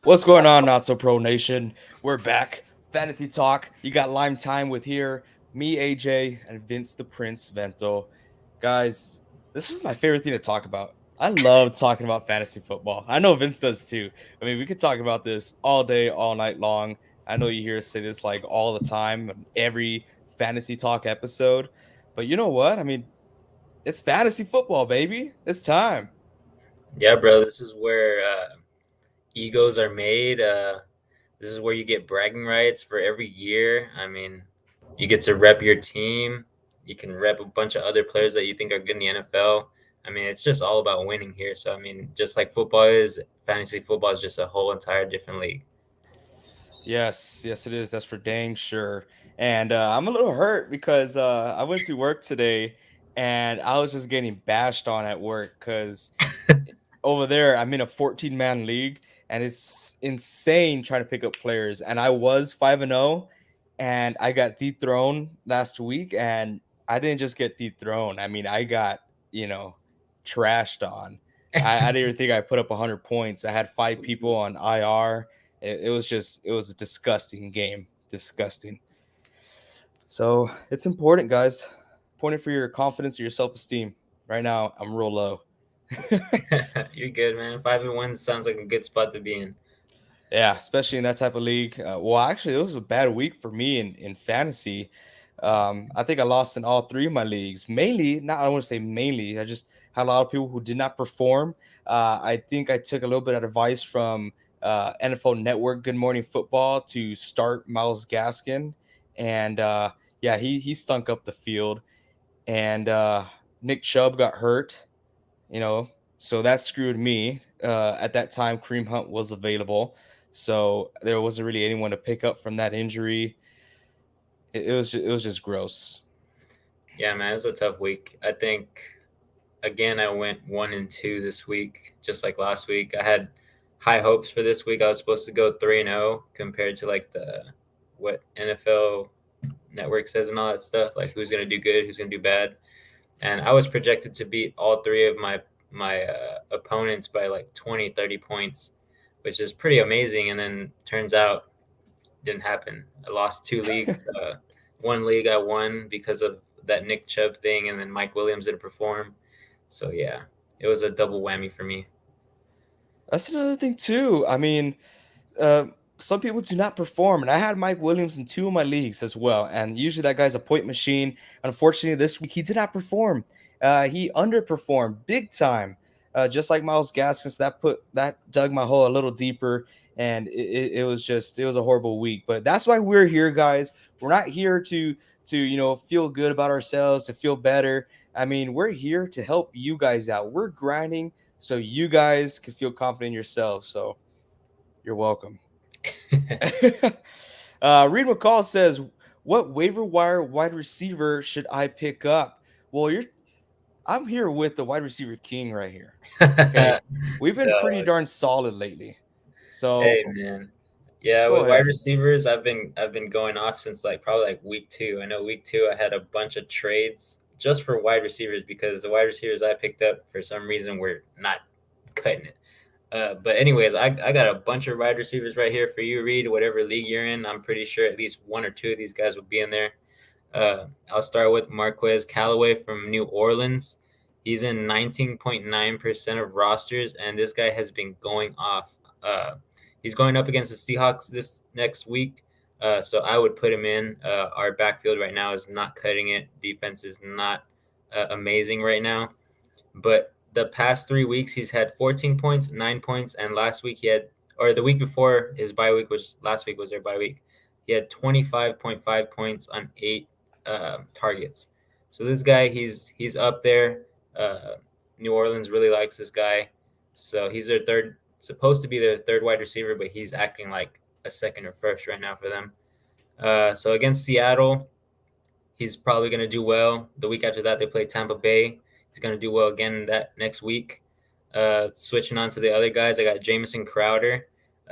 What's going on, Not So Pro Nation? We're back. Fantasy Talk. You got Lime Time with here, me, AJ, and Vince the Prince Vento. Guys, this is my favorite thing to talk about. I love talking about fantasy football. I know Vince does too. I mean, we could talk about this all day, all night long. I know you hear us say this like all the time, every fantasy talk episode. But you know what? I mean, it's fantasy football, baby. It's time. Yeah, bro, this is where egos are made. This is where you get bragging rights for every year. I mean, you get to rep your team. You can rep a bunch of other players that you think are good in the NFL. I mean, it's just all about winning here. So, I mean, just like football is, fantasy football is just a whole entire different league. Yes, yes, it is. That's for dang sure. And I'm a little hurt because I went to work today and I was just getting bashed on at work because over there I'm in a 14-man league and it's insane trying to pick up players. And I was 5-0 and I got dethroned last week. And I didn't just get dethroned. I mean, I got, you know, trashed on. I didn't even think I put up 100 points. I had five people on IR. It was a disgusting game. Disgusting. So it's important, guys. Important for your confidence or your self esteem. Right now, I'm real low. You're good, man. 5-1 sounds like a good spot to be in. Yeah, especially in that type of league. Well, actually, it was a bad week for me in fantasy. I think I lost in all three of my leagues. Mainly, not I don't want to say mainly. I just had a lot of people who did not perform. I think I took a little bit of advice from NFL Network Good Morning Football to start Miles Gaskin, and yeah, he stunk up the field. And Nick Chubb got hurt. You know, so that screwed me. At that time, Kareem Hunt was available, so there wasn't really anyone to pick up from that injury. It was just gross. Yeah, man, it was a tough week. I think again, I went 1-2 this week, just like last week. I had high hopes for this week. I was supposed to go 3-0 compared to like the what NFL Network says and all that stuff, like who's gonna do good, who's gonna do bad. And I was projected to beat all three of my opponents by like 20, 30 points, which is pretty amazing. And then turns out didn't happen. I lost two leagues. One league I won because of that Nick Chubb thing, and then Mike Williams didn't perform. So yeah, it was a double whammy for me. That's another thing too. I mean, uh, some people do not perform, and I had Mike Williams in two of my leagues as well. And usually that guy's a point machine. Unfortunately, this week he did not perform. He underperformed big time, just like Miles Gaskins. That dug my hole a little deeper, and it was just it was a horrible week. But that's why we're here, guys. We're not here to feel good about ourselves, to feel better. I mean, we're here to help you guys out. We're grinding so you guys can feel confident in yourselves. So you're welcome. Reed McCall says, "What waiver wire wide receiver should I pick up?" Well, I'm here with the wide receiver king right here. Okay, we've been pretty Dog. darn solid lately. Hey So man. Yeah, go with wide ahead. receivers, I've been going off since like probably like week two. I know week two I had a bunch of trades just for wide receivers because the wide receivers I picked up for some reason were not cutting it. But anyways, I got a bunch of wide receivers right here for you, Reed. Whatever league you're in, I'm pretty sure at least one or two of these guys will be in there. I'll start with Marquez Callaway from New Orleans. He's in 19.9% of rosters, and this guy has been going off. He's going up against the Seahawks this next week, so I would put him in. Our backfield right now is not cutting it. Defense is not amazing right now, but the past 3 weeks he's had 14 points, 9 points, and last week he had, or the week before his bye week, which last week was their bye week, he had 25.5 points on 8 targets. So this guy, he's up there. Uh, New Orleans really likes this guy, so he's their third, supposed to be their third wide receiver, but he's acting like a second or first right now for them. So against Seattle, he's probably going to do well. The week after that, they play Tampa Bay. He's going to do well again that next week. Switching on to the other guys, I got Jameson Crowder.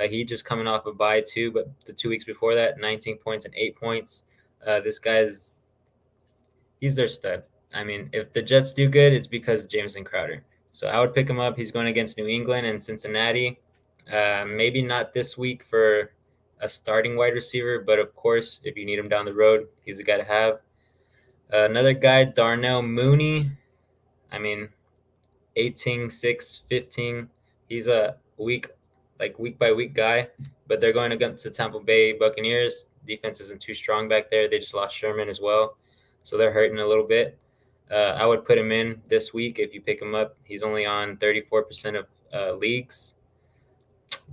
He just coming off a bye too, but the 2 weeks before that, 19 points and 8 points. This guy's he's their stud. I mean, if the Jets do good, it's because Jameson Crowder. So I would pick him up. He's going against New England and Cincinnati. Maybe not this week for a starting wide receiver, but of course, if you need him down the road, he's a guy to have. Another guy, Darnell Mooney. I mean, 18, 6, 15. He's a week by week guy, but they're going against the Tampa Bay Buccaneers. Defense isn't too strong back there. They just lost Sherman as well, so they're hurting a little bit. I would put him in this week if you pick him up. He's only on 34% of leagues.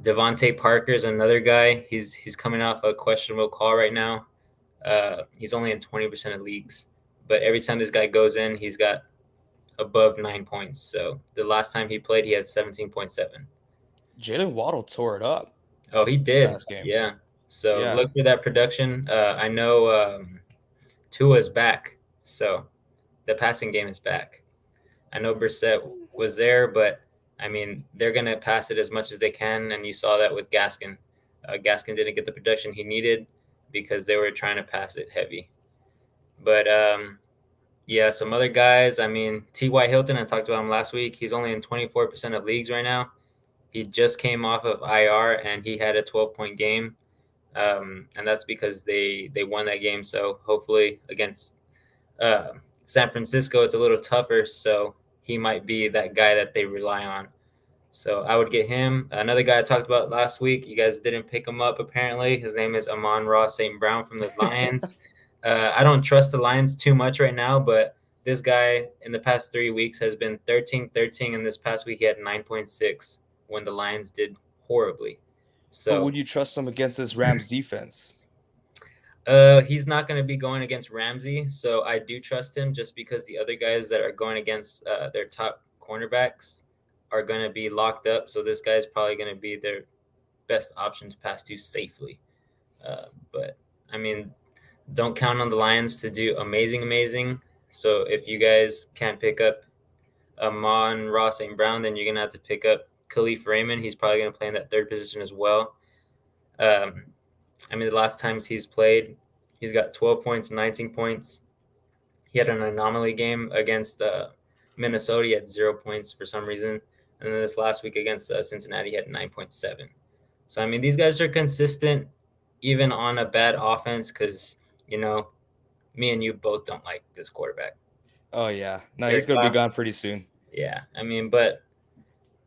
Devonta Parker is another guy. He's coming off a questionable call right now. He's only in 20% of leagues, but every time this guy goes in, he's got above 9 points. So the last time he played, he had 17.7. Jalen Waddle tore it up Oh, he this did. past game. Yeah. So Yeah. look for that production. I know Tua's back, so the passing game is back. I know Brissett was there, but I mean they're gonna pass it as much as they can, and you saw that with Gaskin. Gaskin didn't get the production he needed because they were trying to pass it heavy. But yeah, some other guys. I mean, T.Y. Hilton. I talked about him last week. He's only in 24% of leagues right now. He just came off of IR and he had a 12-point game, and that's because they won that game. So hopefully against San Francisco, it's a little tougher. So he might be that guy that they rely on. So I would get him. Another guy I talked about last week. You guys didn't pick him up apparently. His name is Amon-Ra St. Brown from the Lions. I don't trust the Lions too much right now, but this guy in the past 3 weeks has been 13-13, and this past week he had 9.6 when the Lions did horribly. But So would you trust him against this Rams defense? he's not going to be going against Ramsey, so I do trust him just because the other guys that are going against their top cornerbacks are going to be locked up. So this guy's probably going to be their best option to pass to safely. But I mean, don't count on the Lions to do amazing. So if you guys can't pick up Amon-Ra St. Brown, then you're going to have to pick up Khalif Raymond. He's probably going to play in that third position as well. I mean, the last times he's played, he's got 12 points, 19 points. He had an anomaly game against Minnesota. He had 0 points for some reason. And then this last week against Cincinnati, he had 9.7. So, I mean, these guys are consistent even on a bad offense because, you know, me and you both don't like this quarterback. Oh yeah. No, he's gonna be gone pretty soon. Yeah, I mean, but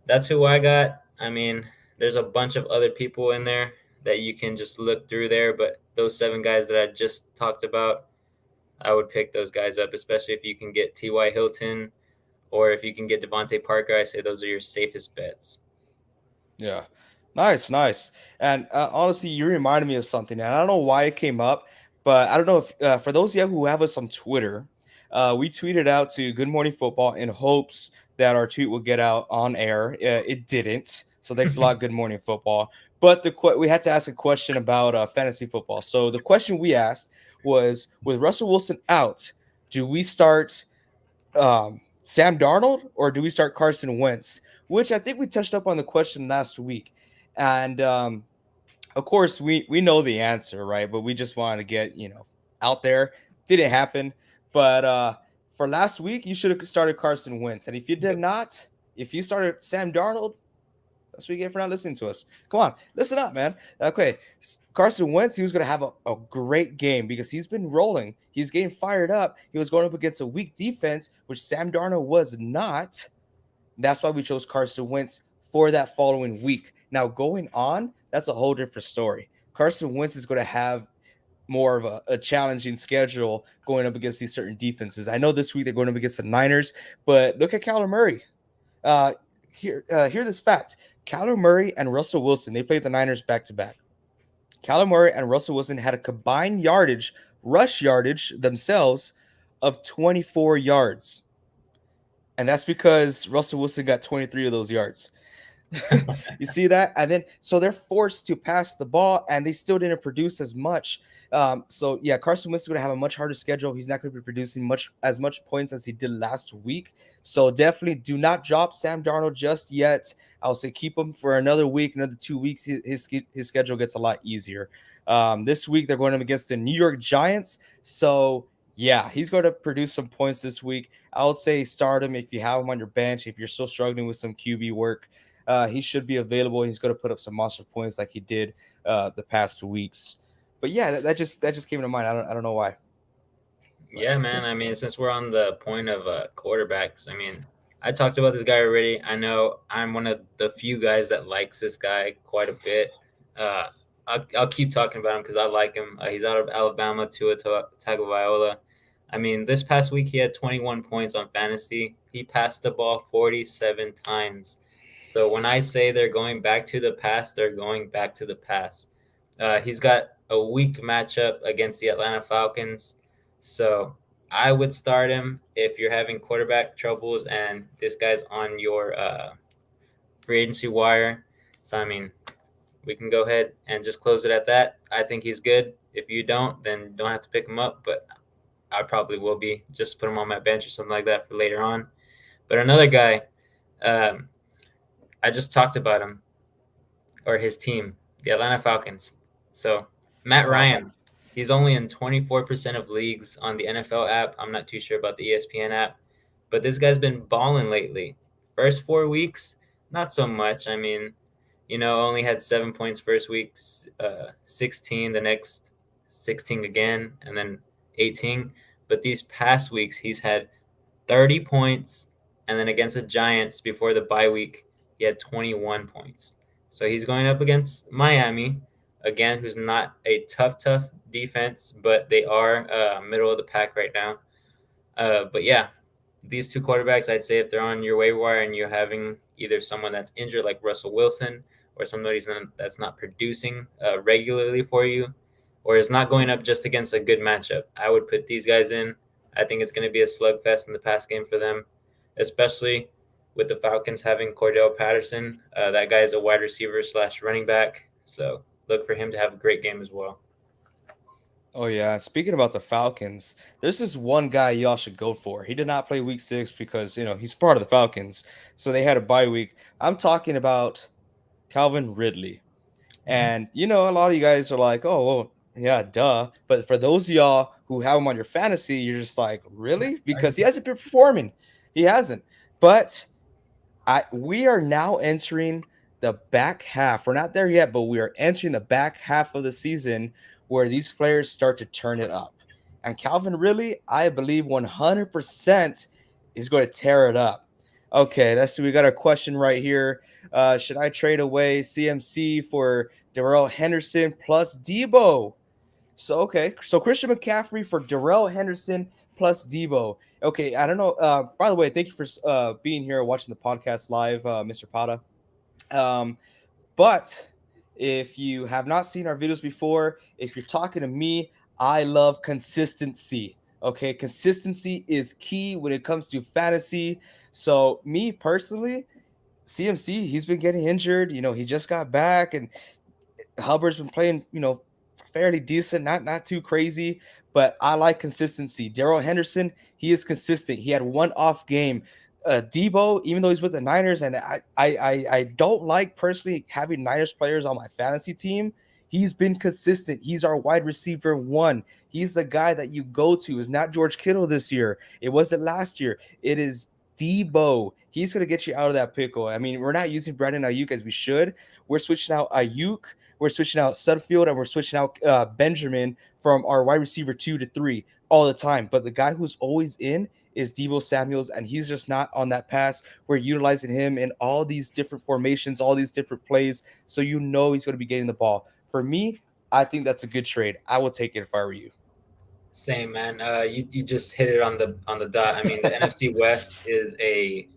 that's who I got. I mean, there's a bunch of other people in there that you can just look through there, but those 7 guys that I just talked about, I would pick those guys up, especially if you can get T.Y. Hilton or if you can get Devonta Parker. I say those are your safest bets. Yeah. Nice. And honestly, you reminded me of something. And I don't know why it came up, but I don't know if for those of you who have us on Twitter, we tweeted out to Good Morning Football in hopes that our tweet would get out on air. It didn't. So thanks a lot, Good Morning Football. But we had to ask a question about fantasy football. So the question we asked was, with Russell Wilson out, do we start Sam Darnold or do we start Carson Wentz? Which I think we touched up on the question last week. And of course, we know the answer, right? But we just wanted to get, out there. Didn't happen. But for last week, you should have started Carson Wentz. And if you did not, if you started Sam Darnold, that's what you get for not listening to us. Come on, listen up, man. Okay, Carson Wentz, he was going to have a great game because he's been rolling. He's getting fired up. He was going up against a weak defense, which Sam Darnold was not. That's why we chose Carson Wentz for that following week. Now, going on, that's a whole different story. Carson Wentz is going to have more of a challenging schedule going up against these certain defenses. I know this week they're going up against the Niners, but look at Kyler Murray. Hear this fact. Kyler Murray and Russell Wilson, they played the Niners back-to-back. Kyler Murray and Russell Wilson had a combined rush yardage themselves of 24 yards. And that's because Russell Wilson got 23 of those yards. You see that? And then, so they're forced to pass the ball, and they still didn't produce as much. So yeah, Carson Wentz is going to have a much harder schedule. He's not going to be producing as much points as he did last week. So definitely do not drop Sam Darnold just yet. I'll say keep him for another week, another 2 weeks. His schedule gets a lot easier. This week they're going up against the New York Giants. So yeah, he's going to produce some points this week. I would say start him if you have him on your bench. If you're still struggling with some QB work, He should be available. He's going to put up some monster points like he did the past 2 weeks. But yeah, that just came to mind. I don't know why. But Yeah, man. I mean, since we're on the point of quarterbacks, I mean, I talked about this guy already. I know I'm one of the few guys that likes this guy quite a bit. Uh, I'll keep talking about him because I like him. He's out of Alabama, Tagovailoa. I mean, this past week he had 21 points on fantasy. He passed the ball 47 times. So when I say they're going back to the past, they're going back to the past. He's got a weak matchup against the Atlanta Falcons. So I would start him if you're having quarterback troubles and this guy's on your free agency wire. So, I mean, we can go ahead and just close it at that. I think he's good. If you don't, then don't have to pick him up, but I probably will be. Just put him on my bench or something like that for later on. But another guy, um, I just talked about him or his team, the Atlanta Falcons. So Matt oh, Ryan, he's only in 24% of leagues on the NFL app. I'm not too sure about the ESPN app, but this guy's been balling lately. First 4 weeks, not so much. I mean, only had 7 points first week, 16 the next, 16 again, and then 18. But these past weeks, he's had 30 points, and then against the Giants before the bye week, he had 21 points. So he's going up against Miami, again, who's not a tough defense, but they are middle of the pack right now. But yeah, these two quarterbacks, I'd say if they're on your waiver wire and you're having either someone that's injured like Russell Wilson or somebody that's not producing regularly for you or is not going up just against a good matchup, I would put these guys in. I think it's going to be a slugfest in the pass game for them, especially with the Falcons having Cordell Patterson. That guy is a wide receiver / running back. So look for him to have a great game as well. oh yeah. Speaking about the Falcons, there's this one guy y'all should go for. He did not play week 6 because he's part of the Falcons, so they had a bye week. I'm talking about Calvin Ridley. Mm-hmm. And a lot of you guys are like, "Oh, well, yeah, duh." But for those of y'all who have him on your fantasy, you're just like, "Really?" Because he hasn't been performing. He hasn't. But we are now entering the back half. We're not there yet, but we are entering the back half of the season where these players start to turn it up. And Calvin Ridley, I believe 100% is going to tear it up. Okay, let's see. We got a question right here. Should I trade away CMC for Darrell Henderson plus Debo? So okay, so Christian McCaffrey for Darrell Henderson plus Debo. Okay, I don't know. By the way, thank you for being here watching the podcast live, Mr. Pata. Um, but if you have not seen our videos before, if you're talking to me, I love consistency. Okay, consistency is key when it comes to fantasy. So me personally, CMC, he's been getting injured. He just got back, and Hubbard's been playing, fairly decent, not too crazy, but I like consistency. Daryl Henderson, he is consistent. He had one off game. Debo, even though he's with the Niners, and I don't like personally having Niners players on my fantasy team. He's been consistent. He's our wide receiver one. He's the guy that you go to. It's not George Kittle this year. It wasn't last year. It is Debo. He's going to get you out of that pickle. I mean, we're not using Brandon Ayuk as we should. We're switching out Ayuk, we're switching out Sudfield, and we're switching out Benjamin from our wide receiver 2 to 3 all the time. But the guy who's always in is Debo Samuels, and he's just not on that pass. We're utilizing him in all these different formations, all these different plays, so he's going to be getting the ball. For me, I think that's a good trade. I will take it if I were you. Same, man. You just hit it on the dot. I mean, the NFC West is a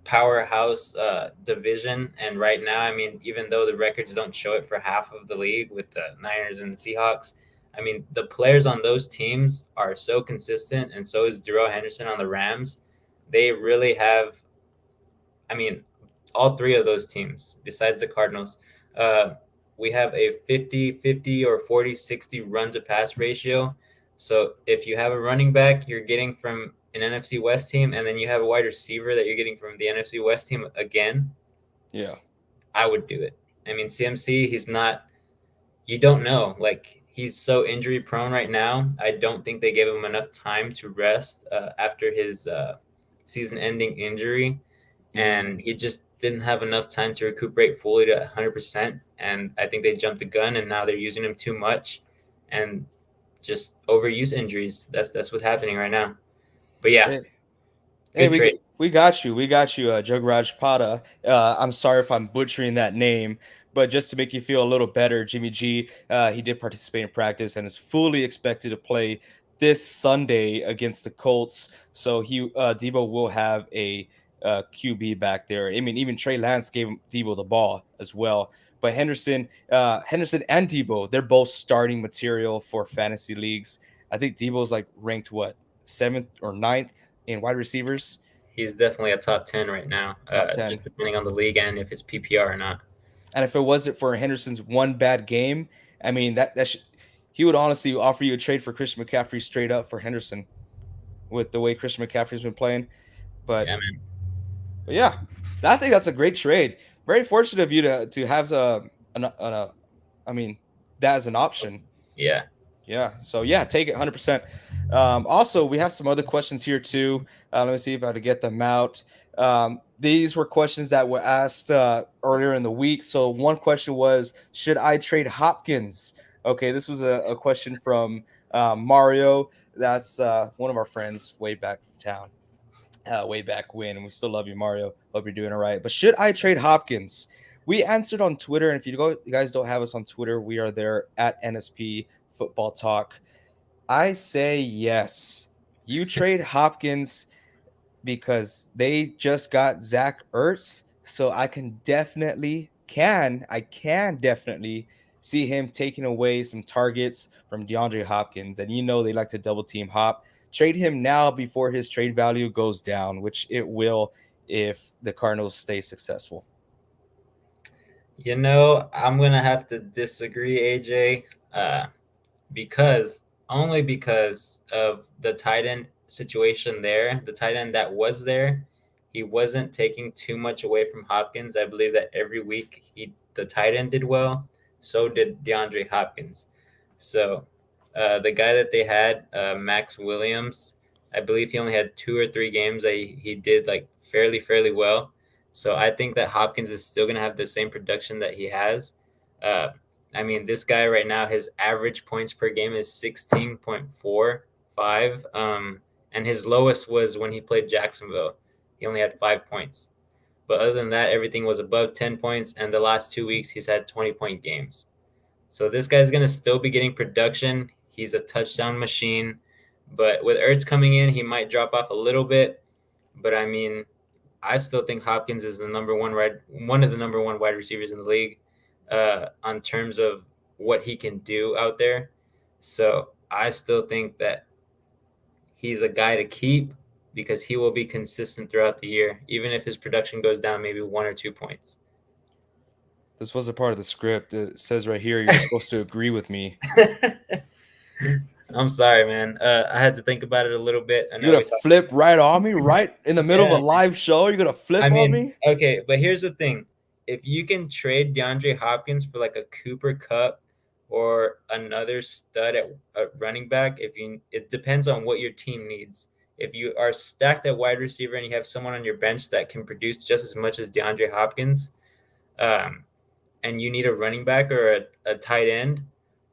powerhouse division, and right now, I mean, even though the records don't show it for half of the league with the Niners and Seahawks, I mean, the players on those teams are so consistent, and so is Darrell Henderson on the Rams. They really have, I mean, all three of those teams, besides the Cardinals, uh, we have a 50-50 or 40-60 run to pass ratio. So if you have a running back, you're getting from an NFC West team, and then you have a wide receiver that you're getting from the NFC West team again, Yeah. I would do it. I mean, CMC, he's not, you don't know. Like, he's so injury prone right now. I don't think they gave him enough time to rest after his season ending injury. and he just didn't have enough time to recuperate fully to 100%. And I think they jumped the gun, and now they're using him too much, and just overuse injuries. That's what's happening right now. But yeah, Hey, hey, good trade. we got you. We got you, Jugraj Pada. I'm sorry if I'm butchering that name, but just to make you feel a little better, Jimmy G, he did participate in practice and is fully expected to play this Sunday against the Colts. So Debo will have a QB back there. I mean, even Trey Lance gave Debo the ball as well. But Henderson and Debo, they're both starting material for fantasy leagues. I think Debo's like ranked what, seventh or ninth in wide receivers, He's definitely a top 10 right now, top just 10. depending on the league and if it's PPR or not. And if it wasn't for Henderson's one bad game, I mean he would honestly offer you a trade for Christian McCaffrey straight up for Henderson with the way Christian McCaffrey's been playing. But Yeah, man. but yeah, I think that's a great trade. Very fortunate of you to have I mean, that as an option. Yeah. Yeah. So yeah, take it 100%. Also, we have some other questions here too. Let me see if I can get them out. These were questions that were asked earlier in the week. So one question was, should I trade Hopkins? Okay, this was a question from Mario. That's one of our friends way back from town, way back when. We still love you, Mario. Hope you're doing all right. But should I trade Hopkins? We answered on Twitter, and if you guys don't have us on Twitter, we are there at NSP Football Talk. I say yes. You trade Hopkins because they just got Zach Ertz, so I can definitely see him taking away some targets from DeAndre Hopkins, and they like to double team Hop. Trade him now before his trade value goes down, which it will if the Cardinals stay successful. I'm gonna have to disagree, AJ, because only because of the tight end situation there. The tight end that was there, he wasn't taking too much away from Hopkins. I believe that every week the tight end did well. So did DeAndre Hopkins. So the guy that they had, Max Williams, I believe he only had 2 or 3 games that he did like fairly well. So I think that Hopkins is still going to have the same production that he has. Uh, I mean, this guy right now, his average points per game is 16.45. And his lowest was when he played Jacksonville. He only had 5 points. But other than that, everything was above 10 points. And the last 2 weeks, he's had 20-point games. So this guy's going to still be getting production. He's a touchdown machine. But with Ertz coming in, he might drop off a little bit. But I mean, I still think Hopkins is one of the number one wide receivers in the league on terms of what he can do out there. So I still think that he's a guy to keep because he will be consistent throughout the year, even if his production goes down maybe 1 or 2 points. This was a part of the script. It says right here you're supposed to agree with me. I'm sorry, man. I had to think about it a little bit. I You're know gonna we talked. flip right on me, right in the middle of Yeah, a live show. You're gonna I flip on mean, me. okay, but here's the thing: if you can trade DeAndre Hopkins for like a Cooper Cup or another stud at running back, it depends on what your team needs. If you are stacked at wide receiver and you have someone on your bench that can produce just as much as DeAndre Hopkins, um, and you need a running back or a tight end,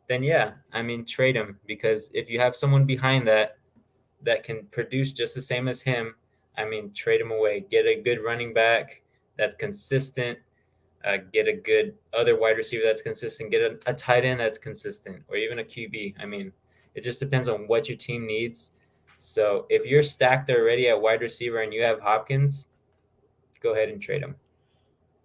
then yeah, I mean, trade him because if you have someone behind that can produce just the same as him, I mean, trade him away. Get a good running back that's consistent. Get a good other wide receiver that's consistent. Get a tight end that's consistent, or even a QB. I mean, it just depends on what your team needs. So if you're stacked already at wide receiver and you have Hopkins, go ahead and trade him.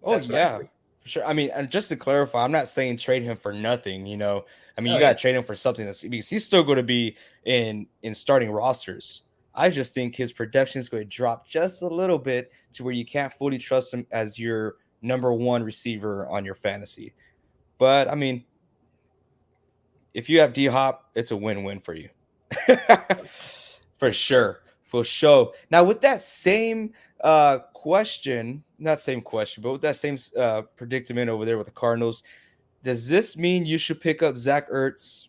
Oh That's what I yeah, do. for sure. I mean, and just to clarify, I'm not saying trade him for nothing. I mean, Oh you yeah, got to trade him for something that's because he's still going to be in starting rosters. I just think his production is going to drop just a little bit to where you can't fully trust him as your number one receiver on your fantasy. But I mean, if you have D Hop, it's a win-win for you. For sure. For sure. Now, with that same question, not same question, but with that same predicament over there with the Cardinals, does this mean you should pick up Zach Ertz?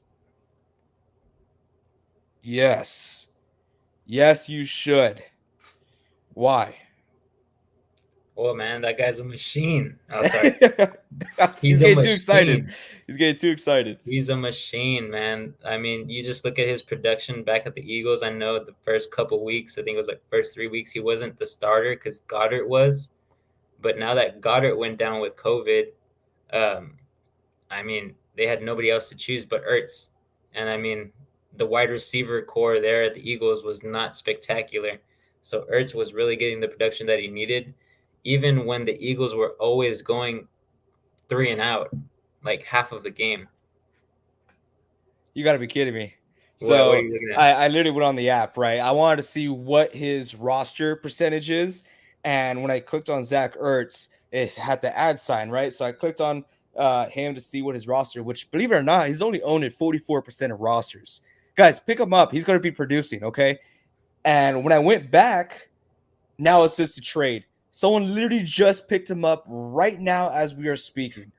Yes. Yes, you should. Why? Oh man, that guy's a machine. Oh, sorry. He's He's a getting too excited. machine. He's getting too excited. He's a machine, man. I mean, you just look at his production back at the Eagles. I know the first couple weeks, I think it was like first 3 weeks, he wasn't the starter because Goddard was. But now that Goddard went down with COVID, um, I mean, they had nobody else to choose but Ertz. And I mean, the wide receiver core there at the Eagles was not spectacular. So Ertz was really getting the production that he needed, even when the Eagles were always going three and out, like half of the game. You got to be kidding me. What are So you looking at? I literally went on the app, right? I wanted to see what his roster percentage is. And when I clicked on Zach Ertz, it had the ad sign, right? So I clicked on him to see what his roster, which believe it or not, he's only owned 44% of rosters. Guys, pick him up. He's going to be producing, okay? And when I went back, now it says to trade. Someone literally just picked him up right now as we are speaking.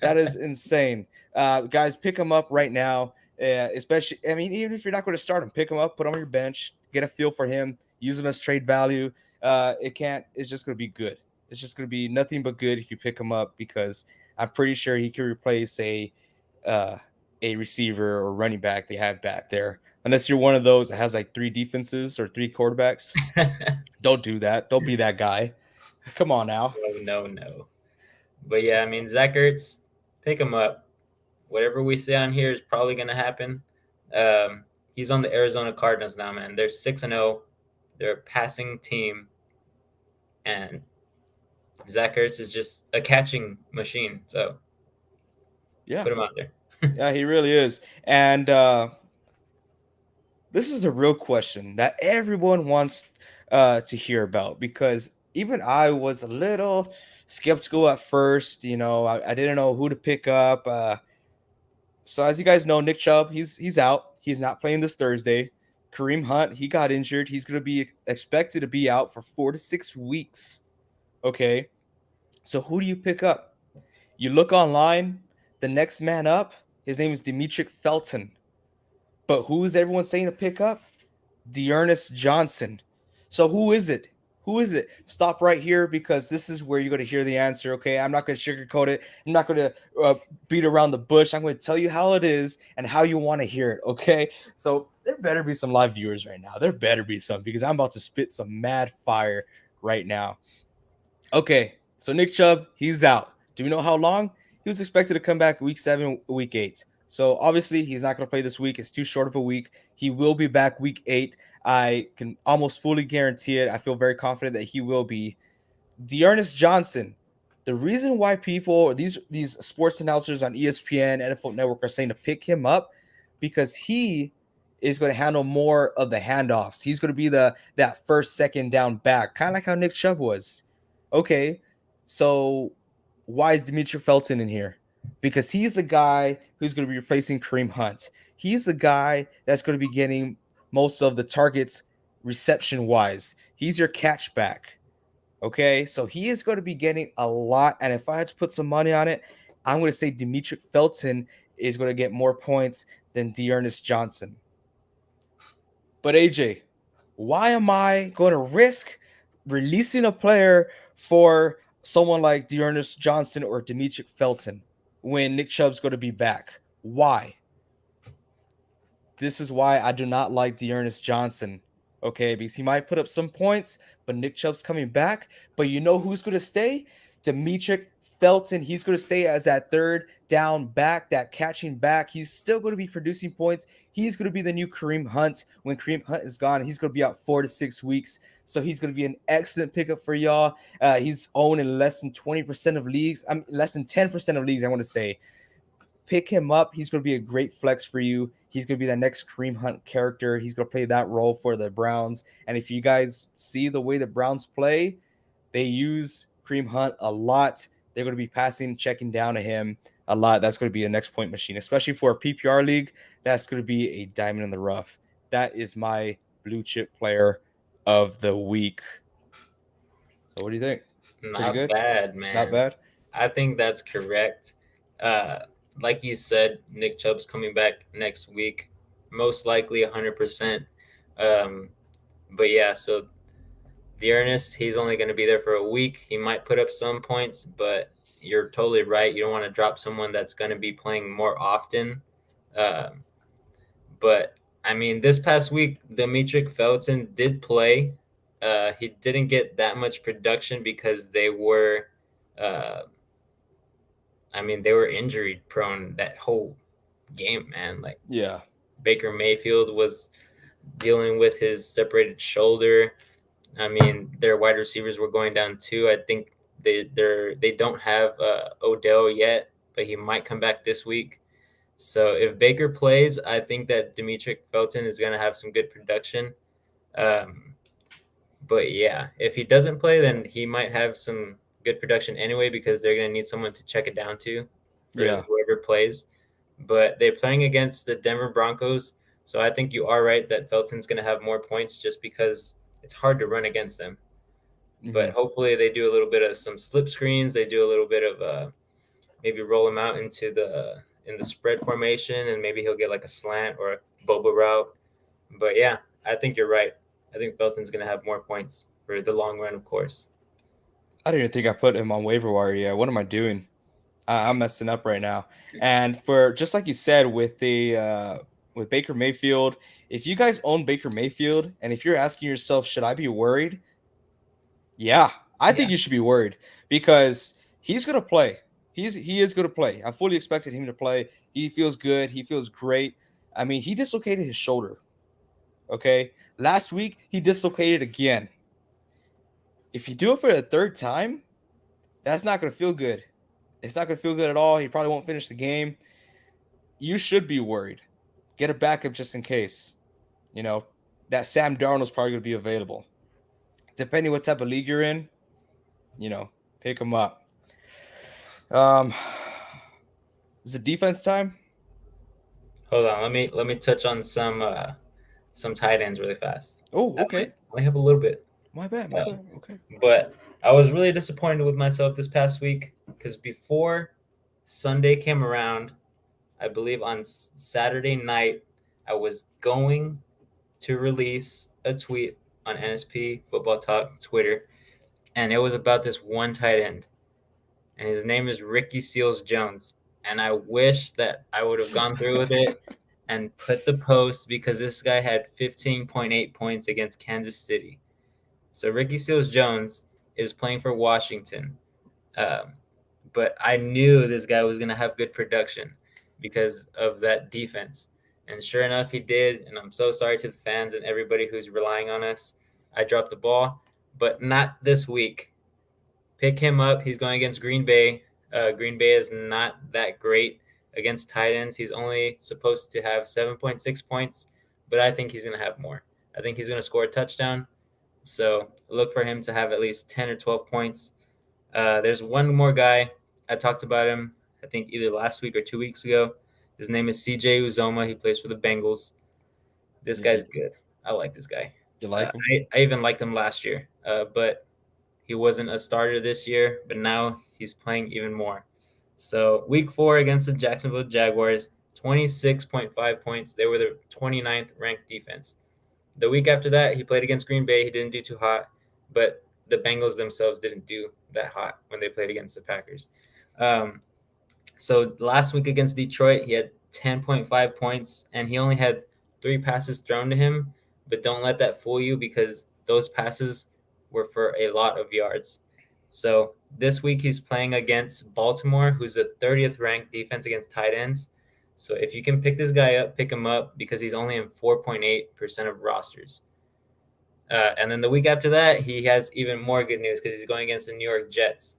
That is insane. Guys, pick him up right now. Especially, I mean, even if you're not going to start him, pick him up, put him on your bench, get a feel for him, use him as trade value. It's just going to be good. It's just going to be nothing but good if you pick him up because I'm pretty sure he can replace uh, a receiver or running back they have back there. Unless you're one of those that has like three defenses or three quarterbacks, don't do that. Don't be that guy. Come on now. No. But yeah, I mean, Zach Ertz, pick him up. Whatever we say on here is probably going to happen. He's on the Arizona Cardinals now, man. They're 6-0. They're a passing team. And Zach Ertz is just a catching machine. So Yeah. put him out there. Yeah, he really is. And this is a real question that everyone wants to hear about because even I was a little skeptical at first. You know, I didn't know who to pick up. So as you guys know, Nick Chubb, he's out. He's not playing this Thursday. Kareem Hunt, he got injured. He's going to be expected to be out for 4 to 6 weeks. Okay, so who do you pick up? You look online. The next man up, his name is Demetric Felton. But who is everyone saying to pick up? Dearness Johnson. So who is it? Who is it? Stop right here because this is where you're going to hear the answer. Okay, I'm not going to sugarcoat it. I'm not going to beat around the bush. I'm going to tell you how it is and how you want to hear it. Okay, so there better be some live viewers right now. There better be some because I'm about to spit some mad fire right now. Okay, so Nick Chubb, he's out. Do we know how long? He was expected to come back week 7, week 8. So obviously he's not going to play this week. It's too short of a week. He will be back week 8. I can almost fully guarantee it. I feel very confident that he will be. Dearness Johnson. The reason why people, these sports announcers on ESPN, NFL Network are saying to pick him up because he is going to handle more of the handoffs. He's going to be that first, second down back, kind of like how Nick Chubb was. Okay, so why is Demetri Felton in here? Because he's the guy who's going to be replacing Kareem Hunt. He's the guy that's going to be getting most of the targets reception wise. He's your catch back. Okay, so he is going to be getting a lot. And if I had to put some money on it, I'm going to say Demetric Felton is going to get more points than Dearness Johnson. But AJ, why am I going to risk releasing a player for someone like Dearness Johnson or Demetric Felton when Nick Chubb's going to be back? Why? This is why I do not like Dearness Johnson. Okay, because he might put up some points, but Nick Chubb's coming back. But you know who's going to stay? Demetric Felton. He's going to stay as that third down back, that catching back. He's still going to be producing points. He's going to be the new Kareem Hunt. When Kareem Hunt is gone, he's going to be out 4 to 6 weeks. So he's going to be an excellent pickup for y'all. He's owned in less than 20% of leagues. Less than 10% of leagues, I want to say. Pick him up. He's going to be a great flex for you. He's going to be the next Kareem Hunt character. He's going to play that role for the Browns. And if you guys see the way the Browns play, they use Kareem Hunt a lot. They're going to be passing, checking down to him a lot. That's going to be a next point machine, especially for a PPR league. That's going to be a diamond in the rough. That is my blue chip player of the week. So what do you think? Pretty Not good? bad, man. Not bad? I think that's correct. Like you said, Nick Chubb's coming back next week, most likely 100%. But yeah, so Dearness, he's only going to be there for a week. He might put up some points, but you're totally right. You don't want to drop someone that's going to be playing more often. Um, but I mean, this past week, Demetric Felton did play. He didn't get that much production because they were, uh, they were injury prone that whole game, man. Like Yeah. Baker Mayfield was dealing with his separated shoulder. I mean, their wide receivers were going down too. I think they don't have Odell yet, but he might come back this week. So if Baker plays, I think that Demetric Felton is going to have some good production. Um, but yeah, if he doesn't play, then he might have some good production anyway because they're going to need someone to check it down to for Yeah. whoever plays. But they're playing against the Denver Broncos, so I think you are right that Felton's going to have more points just because it's hard to run against them. But hopefully they do a little bit of some slip screens. They do a little bit of maybe roll him out into in the spread formation, and maybe he'll get like a slant or a boba route. But yeah, I think you're right. I think Felton's going to have more points for the long run, of course. I didn't even think I put him on waiver wire yet. What am I doing? I'm messing up right now. And for just like you said with Baker Mayfield, if you guys own Baker Mayfield and if you're asking yourself, should I be worried? Yeah, I think Yeah. you should be worried because he's gonna play. He is gonna play. I fully expected him to play. He feels good. He feels great. I mean, he dislocated his shoulder. Okay, last week he dislocated again. If you do it for the third time, that's not gonna feel good. It's not gonna feel good at all. He probably won't finish the game. You should be worried. Get a backup just in case. You know that Sam Darnold's probably gonna be available. Depending what type of league you're in, pick him up. Um, is it defense time? Hold on, let me touch on some tight ends really fast. Oh, I okay. only have a little bit, My bad. My uh, bad. Okay. but I was really disappointed with myself this past week because before Sunday came around, I believe on Saturday night, I was going to release a tweet on NSP Football Talk Twitter, and it was about this one tight end, and his name is Ricky Seals Jones. And I wish that I would have gone through with it and put the post because this guy had 15.8 points against Kansas City. So Ricky Seals Jones is playing for Washington. Um, but I knew this guy was going to have good production because of that defense. And sure enough, he did. And I'm so sorry to the fans and everybody who's relying on us. I dropped the ball, but not this week. Pick him up. He's going against Green Bay. Green Bay is not that great against tight ends. He's only supposed to have 7.6 points, but I think he's going to have more. I think he's going to score a touchdown. So look for him to have at least 10 or 12 points. There's one more guy. I talked about him, I think, either last week or 2 weeks ago. His name is CJ Uzoma. He plays for the Bengals. This You, guy's good. I like this guy. you like him? I even liked him last year, but he wasn't a starter this year, but now he's playing even more. So week 4 against the Jacksonville Jaguars, 26.5 points. They were the 29th ranked defense. The week after that, he played against Green Bay. He didn't do too hot, but the Bengals themselves didn't do that hot when they played against the Packers. So last week against Detroit, he had 10.5 points, and he only had 3 passes thrown to him. But don't let that fool you because those passes were for a lot of yards. So this week he's playing against Baltimore, who's the 30th ranked defense against tight ends. So if you can pick this guy up, pick him up because he's only in 4.8% of rosters. And then the week after that, he has even more good news because he's going against the New York Jets.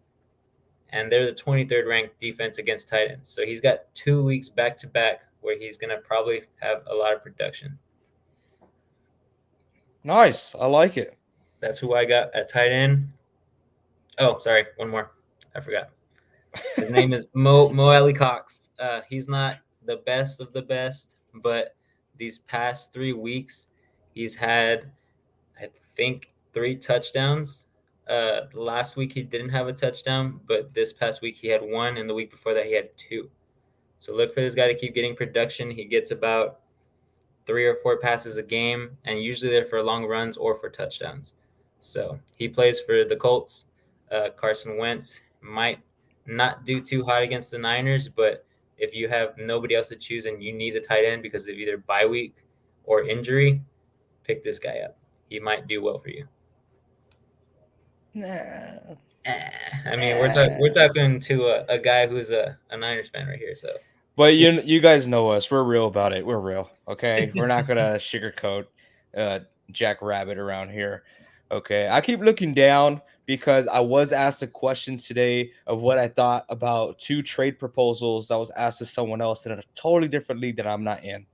And they're the 23rd ranked defense against tight ends. So he's got 2 weeks back to back where he's going to probably have a lot of production. Nice. I like it. That's who I got at tight end. Oh, sorry. One more. I forgot. His name is Moelly Cox. He's not the best of the best, but these past 3 weeks, he's had, I think, 3 touchdowns. Last week he didn't have a touchdown, but this past week he had 1, and the week before that he had 2. So look for this guy to keep getting production. He gets about 3 or 4 passes a game, and usually they're for long runs or for touchdowns. So he plays for the Colts. Carson Wentz might not do too hot against the Niners, but if you have nobody else to choose and you need a tight end because of either bye week or injury, pick this guy up. He might do well for you. Nah. I mean, we're talking to a guy who's a Niners fan right here, so But you guys know us. We're real about it. We're real. Okay. We're not gonna sugarcoat uh Jack Rabbit around here. Okay. I keep looking down because I was asked a question today of what I thought about two trade proposals that was asked to someone else in a totally different league that I'm not in.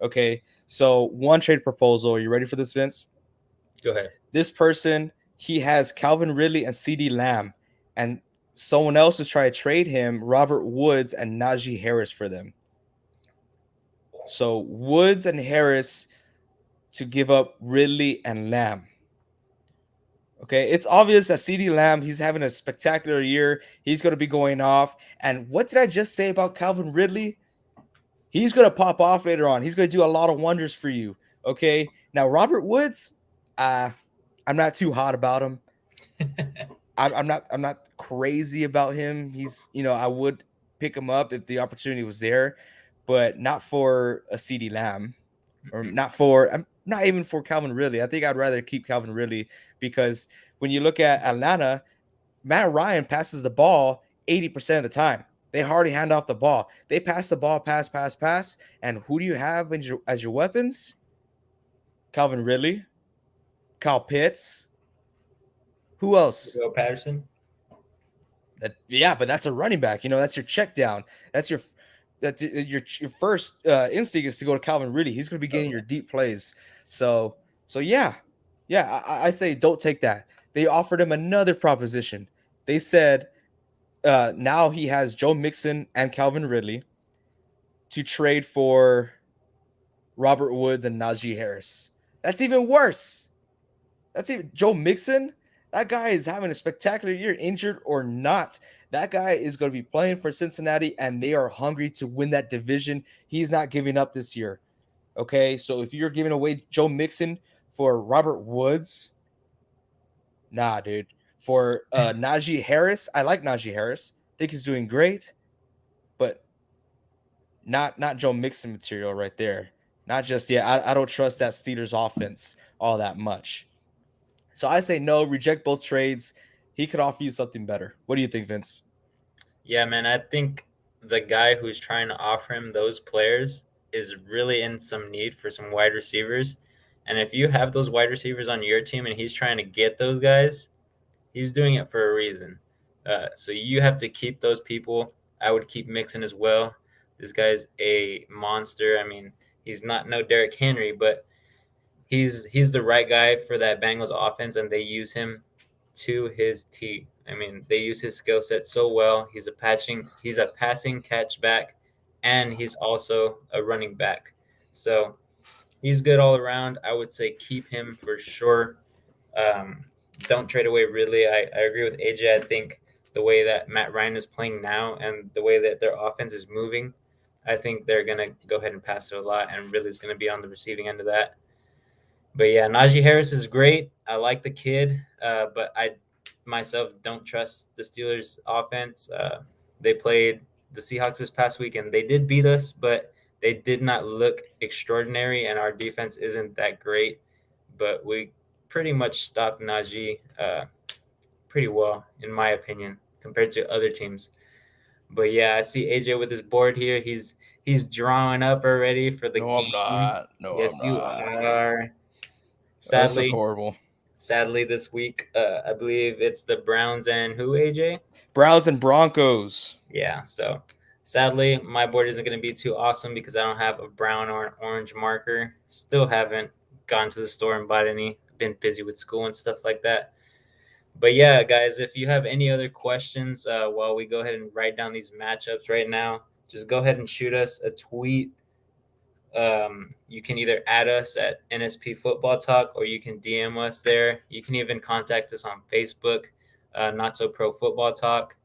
Okay. So one trade proposal. Are you ready for this, Vince? go ahead. This person, he has Calvin Ridley and CD Lamb, and someone else is trying to trade him Robert Woods and Najee Harris for them. So Woods and Harris to give up Ridley and Lamb. Okay, it's obvious that CD Lamb, he's having a spectacular year. He's going to be going off. And what did I just say about Calvin Ridley? He's going to pop off later on. He's going to do a lot of wonders for you. Okay, now Robert Woods, I'm not too hot about him. I'm not crazy about him. He's, I would pick him up if the opportunity was there, but not for a CD Lamb, or not even for Calvin Ridley. I think I'd rather keep Calvin Ridley because when you look at Atlanta, Matt Ryan passes the ball 80% of the time. They hardly hand off the ball. They pass the ball, pass. And who do you have as your weapons? Calvin Ridley, Kyle Pitts. Who else? Go Patterson. Yeah, but that's a running back. That's your check down. That's your first instinct is to go to Calvin Ridley. He's going to be getting your deep plays. So yeah, I say don't take that. They offered him another proposition. They said now he has Joe Mixon and Calvin Ridley to trade for Robert Woods and Najee Harris. That's even worse. That's even Joe Mixon. That guy is having a spectacular year, injured or not. That guy is going to be playing for Cincinnati, and they are hungry to win that division. He's not giving up this year. Okay, so if you're giving away Joe Mixon for Robert Woods, nah, dude. For Najee Harris, I like Najee Harris. Think he's doing great, but not Joe Mixon material right there. Not just I don't trust that Steelers offense all that much. So I say no, reject both trades. He could offer you something better. What do you think, Vince? Yeah, man, I think the guy who's trying to offer him those players is really in some need for some wide receivers. And if you have those wide receivers on your team and he's trying to get those guys, he's doing it for a reason. So you have to keep those people. I would keep Mixon as well. This guy's a monster. I mean, he's not no Derrick Henry, but he's the right guy for that Bengals offense, and they use him to his T. I mean, they use his skill set so well. He's a passing catch back, and he's also a running back. So he's good all around. I would say keep him for sure. Don't trade away Ridley. I agree with AJ. I think the way that Matt Ryan is playing now and the way that their offense is moving, I think they're going to go ahead and pass it a lot, and Ridley's going to be on the receiving end of that. But yeah, Najee Harris is great. I like the kid, but I myself don't trust the Steelers' offense. They played the Seahawks this past week, and they did beat us, but they did not look extraordinary, and our defense isn't that great. But we pretty much stopped Najee pretty well, in my opinion, compared to other teams. But yeah, I see AJ with his board here. He's drawing up already for the No, I'm game. not. No, Yes, I'm you not. are. This is Sadly, horrible. sadly, this week, I believe it's the Browns and who, AJ? Browns and Broncos. Yeah, so sadly, my board isn't going to be too awesome because I don't have a brown or an orange marker. Still haven't gone to the store and bought any. Been busy with school and stuff like that. But yeah, guys, if you have any other questions while we go ahead and write down these matchups right now, just go ahead and shoot us a tweet. You can either add us at NSP Football Talk or you can DM us there. You can even contact us on Facebook, Not So Pro Football Talk.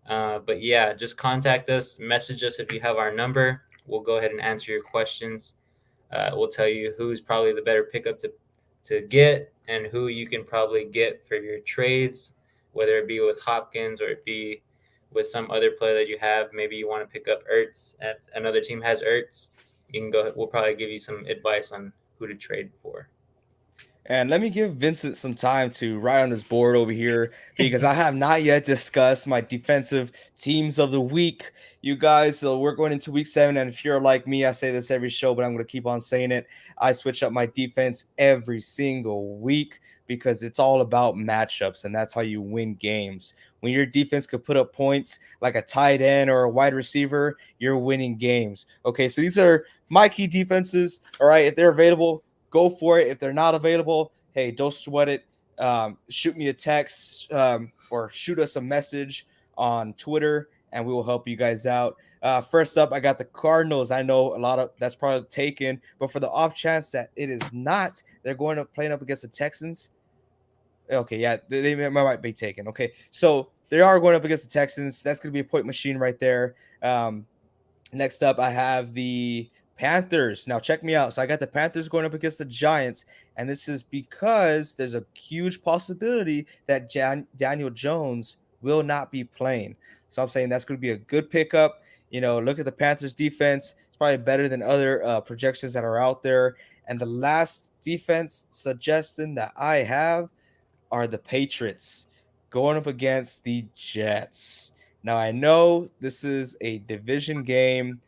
But yeah, just contact us, message us if you have our number. We'll go ahead and answer your questions. We'll tell you who's probably the better pickup to to get and who you can probably get for your trades, whether it be with Hopkins or it be with some other player that you have. Maybe you want to pick up Ertz and another team has Ertz. You can go. We'll probably give you some advice on who to trade for. And let me give Vincent some time to write on his board over here because I have not yet discussed my defensive teams of the week, you guys. So we're going into week 7. And if you're like me, I say this every show, but I'm going to keep on saying it. I switch up my defense every single week because it's all about matchups, and that's how you win games. When your defense could put up points like a tight end or a wide receiver, you're winning games. Okay, so these are my key defenses. All right, if they're available, go for it. If they're not available, hey, don't sweat it. Shoot me a text or shoot us a message on Twitter, and we will help you guys out. First up, I got the Cardinals. I know a lot of that's probably taken, but for the off chance that it is not, they're going to playing up against the Texans. Okay, yeah, they might be taken. Okay, so they are going up against the Texans. That's going to be a point machine right there. Next up, I have the Panthers. Now, check me out. So I got the Panthers going up against the Giants, and this is because there's a huge possibility that Daniel Jones will not be playing. So I'm saying that's going to be a good pickup. Look at the Panthers defense. It's probably better than other projections that are out there. And the last defense suggestion that I have are the Patriots going up against the Jets. Now, I know this is a division game,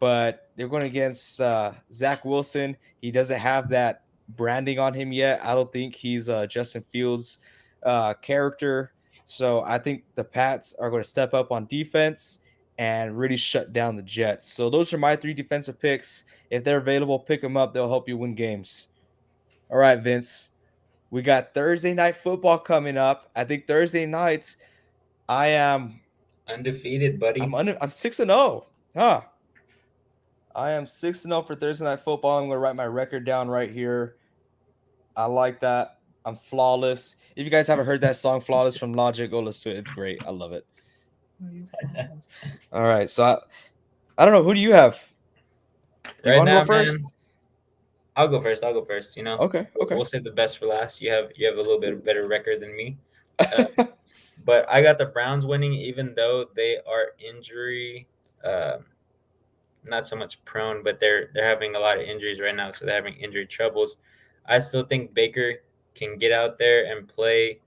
but they're going against Zach Wilson. He doesn't have that branding on him yet. I don't think he's Justin Fields' character. So I think the Pats are going to step up on defense and really shut down the Jets. So those are my 3 defensive picks. If they're available, pick them up. They'll help you win games. All right, Vince. We got Thursday night football coming up. I think Thursday nights I am Undefeated, buddy. I'm 6-0. Huh. I am 6-0 for Thursday night football. I'm going to write my record down right here. I like that. I'm flawless. If you guys haven't heard that song Flawless from Logic, go listen to it. It's great. I love it. All right. So I don't know, who do you have? Do you Right want to go now, man, first? I'll go first. I'll go first. Okay. We'll save the best for last. You have a little bit better record than me. Uh, but I got the Browns winning, even though they are injury, uh, not so much prone, but they're having a lot of injuries right now, so they're having injury troubles. I still think Baker can get out there and play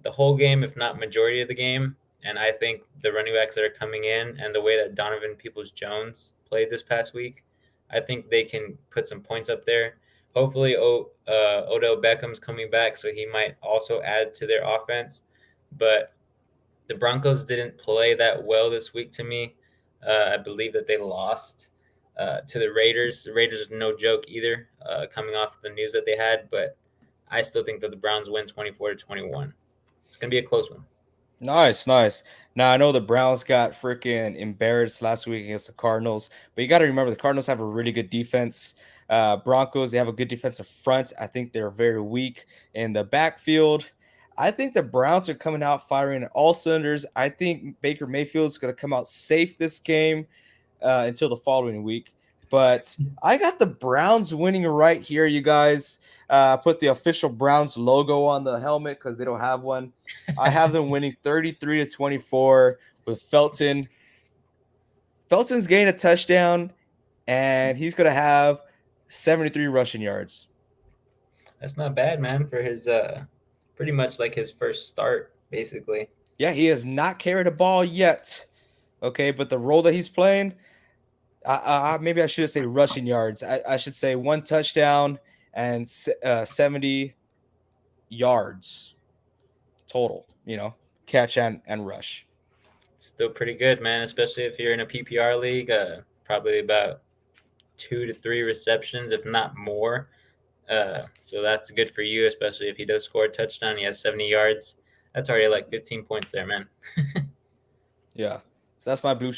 the whole game, if not majority of the game. And I think the running backs that are coming in and the way that Donovan Peoples-Jones played this past week, I think they can put some points up there. Hopefully, Odell Beckham's coming back, so he might also add to their offense. But the Broncos didn't play that well this week to me. I believe that they lost to the Raiders. The Raiders are no joke either, coming off the news that they had. But I still think that the Browns win 24-21. It's going to be a close one. Nice, nice. Now I know the Browns got freaking embarrassed last week against the Cardinals, but you got to remember the Cardinals have a really good defense. Broncos, they have a good defensive front. I think they're very weak in the backfield. I think the Browns are coming out firing at all cylinders. I think Baker Mayfield's going to come out safe this game until the following week. But I got the Browns winning right here, you guys. Put the official Browns logo on the helmet because they don't have one. I have them winning 33-24 with Felton. Felton's getting a touchdown, and he's going to have 73 rushing yards. That's not bad, man, for his pretty much like his first start, basically. Yeah, he has not carried a ball yet. Okay, but the role that he's playing, maybe I should say rushing yards. I should say 1 touchdown and 70 yards total, catch and rush. Still pretty good, man, especially if you're in a PPR league. Probably about 2 to 3 receptions, if not more. So that's good for you, especially if he does score a touchdown. He has 70 yards. That's already like 15 points there, man. Yeah. So that's my blue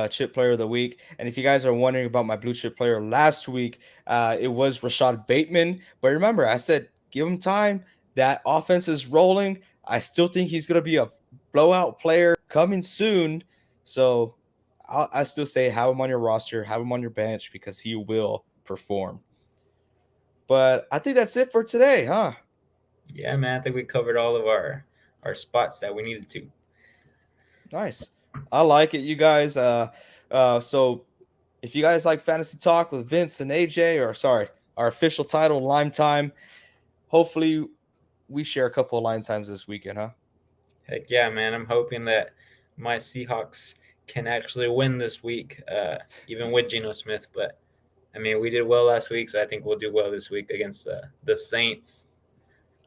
chip player of the week. And if you guys are wondering about my blue chip player last week, it was Rashad Bateman. But remember, I said give him time. That offense is rolling. I still think he's going to be a blowout player coming soon. So I still say have him on your roster, have him on your bench because he will perform. But I think that's it for today, huh? Yeah, man, I think we covered all of our spots that we needed to. Nice. I like it, you guys. So if you guys like fantasy talk with Vince and AJ, or sorry, our official title, Lime Time, hopefully we share a couple of line times this weekend, huh? Heck yeah, man. I'm hoping that my Seahawks can actually win this week, even with Geno Smith. But I mean, we did well last week, so I think we'll do well this week against the Saints.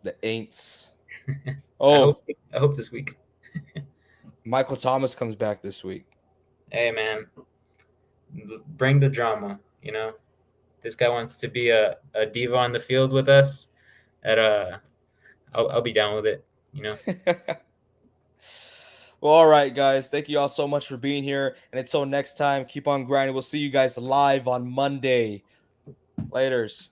The Aints. I Oh, hope. I hope this week. Michael Thomas comes back this week. Hey, man, bring the drama. This guy wants to be a diva on the field with us. At I'll be down with it. Well, all right, guys. Thank you all so much for being here. And until next time, keep on grinding. We'll see you guys live on Monday. Laters.